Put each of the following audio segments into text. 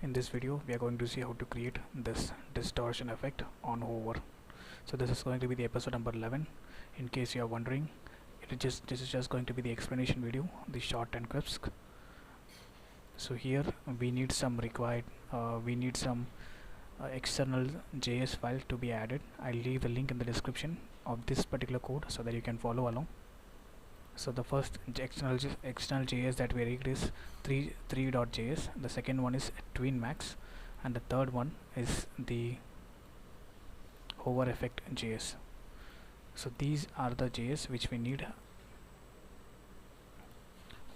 In this video we are going to see how to create this distortion effect on hover. So this is going to be the episode number 11. In case you are wondering, this is just going to be the explanation video, the short and crisp. So here we need some external JS file to be added. I'll leave the link in the description of this particular code so that you can follow along. So the first external JS that we read is 3.js. The second one is twinmax, and the third one is the hover effect JS. So these are the JS which we need.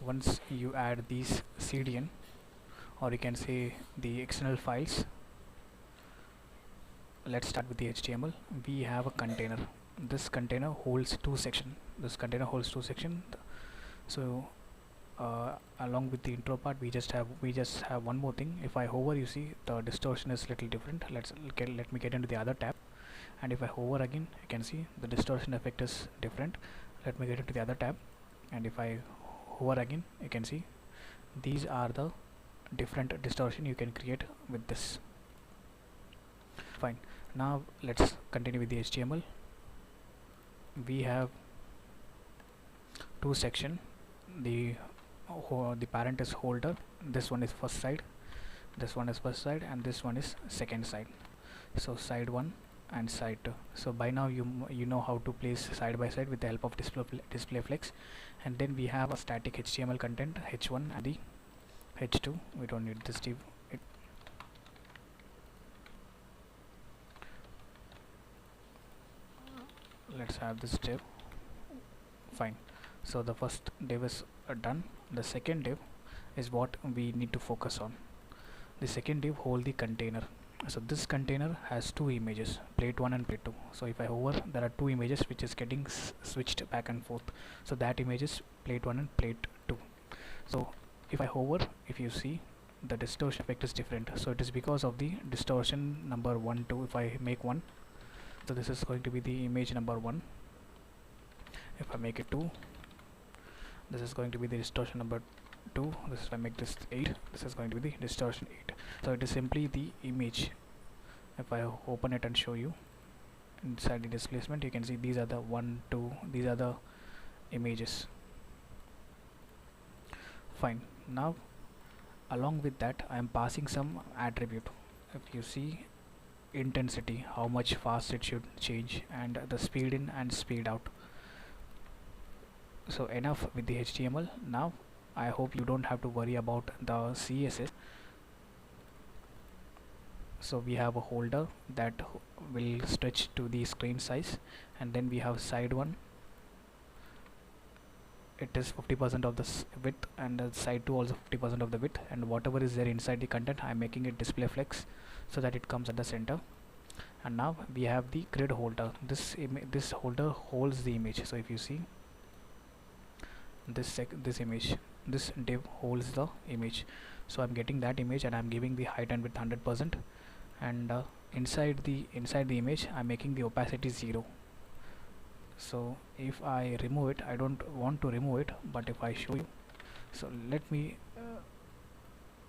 Once you add these CDN, or you can say the external files, let's start with the HTML. We have a container. This container holds two sections. So along with the intro part, we just have one more thing. If I hover, you see the distortion is little different. Let me get into the other tab, and if I hover again, you can see the distortion effect is different. Let me get into the other tab, and if I hover again, you can see these are the different distortion you can create with this. Fine. Now let's continue with the HTML. We have two sections. The parent is holder. This one is first side, and this one is second side. So side 1 and side 2. So by now you know how to place side by side with the help of display flex. And then we have a static HTML content, h1 and the h2. We don't need this div. Let's have this div. Fine. So the first div is done. The second div is what we need to focus on. The second div hold the container. So this container has two images, plate 1 and plate 2. So if I hover, there are two images which is getting switched back and forth. So that image is plate 1 and plate 2. So if I hover, if you see, the distortion effect is different. So it is because of the distortion number 1, 2. If I make 1, so this is going to be the image number 1. If I make it 2, this is going to be the distortion number 2. This is, if I make this 8, this is going to be the distortion 8. So it is simply the image. If I open it and show you inside the displacement, you can see these are the 1, 2, these are the images. Fine. Now along with that, I am passing some attribute. If you see, intensity, how much fast it should change, and the speed in and speed out. So enough with the HTML. Now I hope you don't have to worry about the CSS. So we have a holder that will stretch to the screen size, and then we have side 1. It is 50% of the width, and side 2 also 50% of the width, and whatever is there inside the content, I am making it display flex so that it comes at the center. And now we have the grid holder. This holder holds the image. So if you see this image, this div holds the image. So I'm getting that image, and I'm giving the height and width 100%, and inside the image I'm making the opacity 0. So if I remove it, I don't want to remove it, but if I show you, so let me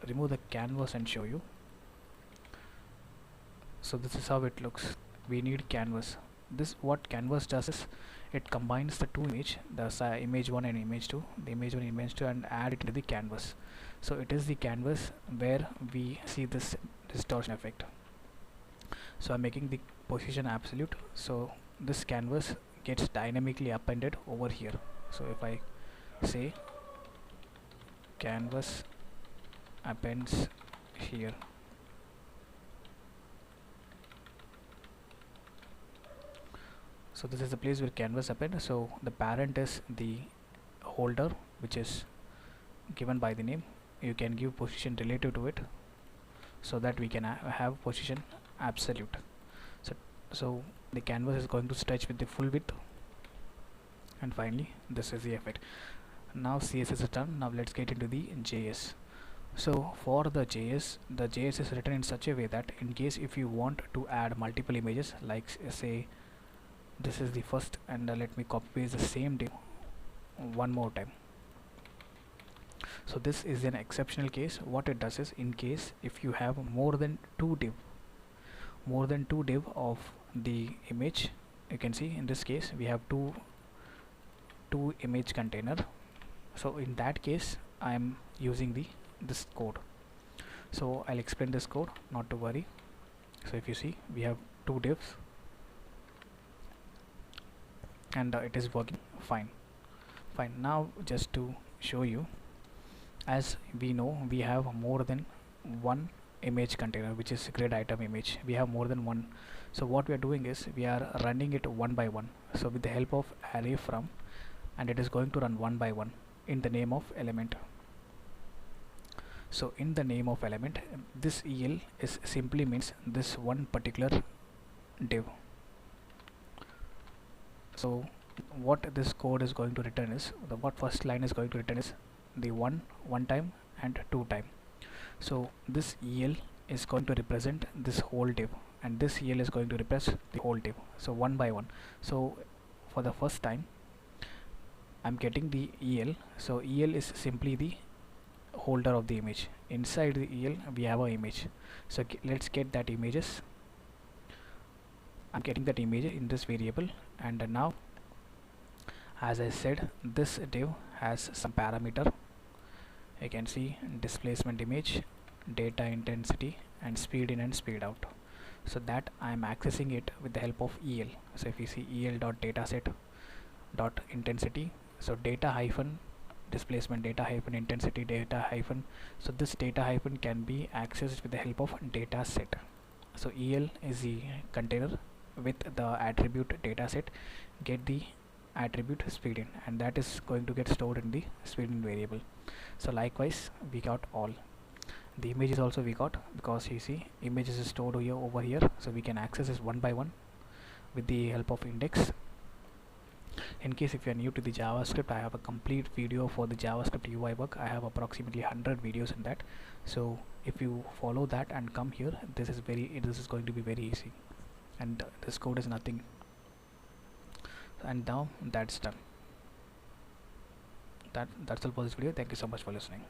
remove the canvas and show you. So this is how it looks. We need canvas. This, what canvas does is, it combines the two image, the image 1 and image 2, and add it to the canvas. So it is the canvas where we see this distortion effect. So I'm making the position absolute, so this canvas gets dynamically appended over here. So if I say canvas appends here, so this is the place where canvas append. So the parent is the holder, which is given by the name. You can give position relative to it, so that we can have position absolute. So the canvas is going to stretch with the full width, and finally this is the effect. Now CSS is done. Now let's get into the JS. So for the JS is written in such a way that in case if you want to add multiple images, like say this is the first, and let me copy paste the same div one more time. So this is an exceptional case. What it does is, in case if you have more than two div of the image, you can see in this case we have two image container. So in that case I am using this code. So I'll explain this code, not to worry. So if you see, we have two divs and it is working fine. Now just to show you, as we know, we have more than one image container, which is grid item image. We have more than one. So what we are doing is we are running it one by one. So with the help of array from, and it is going to run one by one in the name of element. So in the name of element, this el is simply means this one particular div. So what this code is going to return is, what first line is going to return is the one time and two time. So this el is going to represent this whole div, and this el is going to represent the whole div. So one by one. So for the first time I'm getting the el. So el is simply the holder of the image. Inside the el we have an image. So let's get that images. I'm getting that image in this variable, and now, as I said, this div has some parameter. You can see displacement image, data intensity, and speed in and speed out. So that I am accessing it with the help of el. So if you see el.dataset.intensity, so data hyphen displacement, data hyphen intensity, data hyphen. So this data hyphen can be accessed with the help of data set. So el is the container with the attribute dataset, get the attribute speed in, and that is going to get stored in the speed in variable. So likewise we got all the images also we got, because you see images is stored here over here. So we can access this one by one with the help of index. In case if you are new to the JavaScript, I have a complete video for the JavaScript UI work. I have approximately 100 videos in that. So if you follow that and come here, this is going to be very easy, and this code is nothing. And now that's done. That's all for this video. Thank you so much for listening.